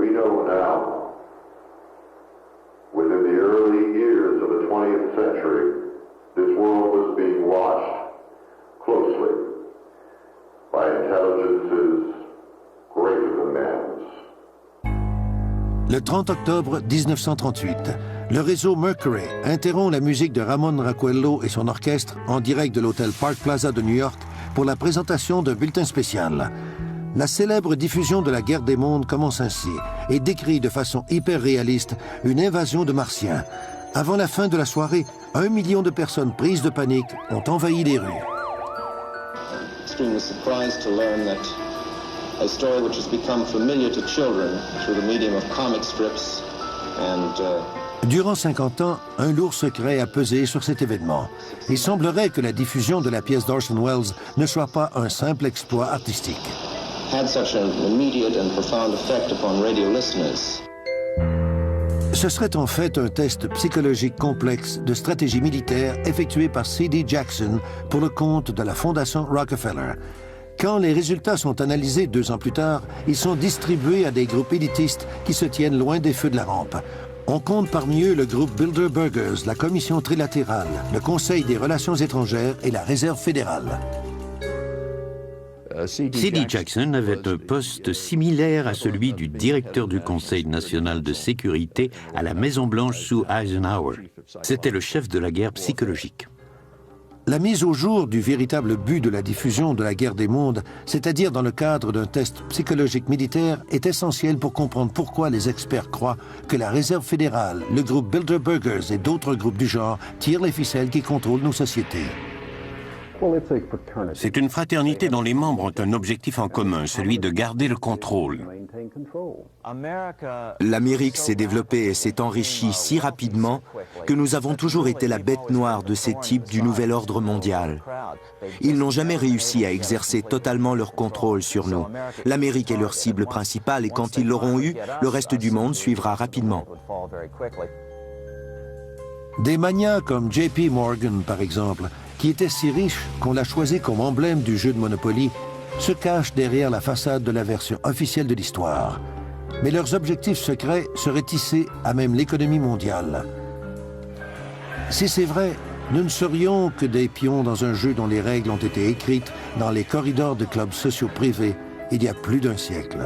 we know now, within the early years of the 20th century, this world was being watched closely by intelligences greater than man's. Le 30 octobre 1938, le réseau Mercury interrompt la musique de Ramon Raquello et son orchestre en direct de l'hôtel Park Plaza de New York pour la présentation d'un bulletin spécial. La célèbre diffusion de la guerre des mondes commence ainsi et décrit de façon hyper réaliste une invasion de Martiens. Avant la fin de la soirée, 1 million de personnes prises de panique ont envahi les rues. Extremely surprised to learn that a story which has become familiar to children through the medium of comic strips and Durant 50 ans, un lourd secret a pesé sur cet événement. Il semblerait que la diffusion de la pièce d'Orson Welles ne soit pas un simple exploit artistique. had such an immediate and profound effect upon radio listeners. Ce serait en fait un test psychologique complexe de stratégie militaire effectué par C.D. Jackson pour le compte de la Fondation Rockefeller. Quand les résultats sont analysés 2 ans plus tard, ils sont distribués à des groupes élitistes qui se tiennent loin des feux de la rampe. On compte parmi eux le groupe Bilderbergers, la Commission trilatérale, le Conseil des relations étrangères et la Réserve fédérale. C.D. Jackson avait un poste similaire à celui du directeur du Conseil national de sécurité à la Maison-Blanche sous Eisenhower. C'était le chef de la guerre psychologique. La mise au jour du véritable but de la diffusion de la guerre des mondes, c'est-à-dire dans le cadre d'un test psychologique militaire, est essentielle pour comprendre pourquoi les experts croient que la Réserve fédérale, le groupe Bilderbergers et d'autres groupes du genre tirent les ficelles qui contrôlent nos sociétés. C'est une fraternité dont les membres ont un objectif en commun, celui de garder le contrôle. L'Amérique s'est développée et s'est enrichie si rapidement que nous avons toujours été la bête noire de ces types du nouvel ordre mondial. Ils n'ont jamais réussi à exercer totalement leur contrôle sur nous. L'Amérique est leur cible principale et quand ils l'auront eu, le reste du monde suivra rapidement. Des manias comme J.P. Morgan, par exemple, qui était si riche qu'on l'a choisi comme emblème du jeu de Monopoly, se cachent derrière la façade de la version officielle de l'histoire. Mais leurs objectifs secrets seraient tissés à même l'économie mondiale. Si c'est vrai, nous ne serions que des pions dans un jeu dont les règles ont été écrites dans les corridors de clubs sociaux privés il y a plus d'1 siècle.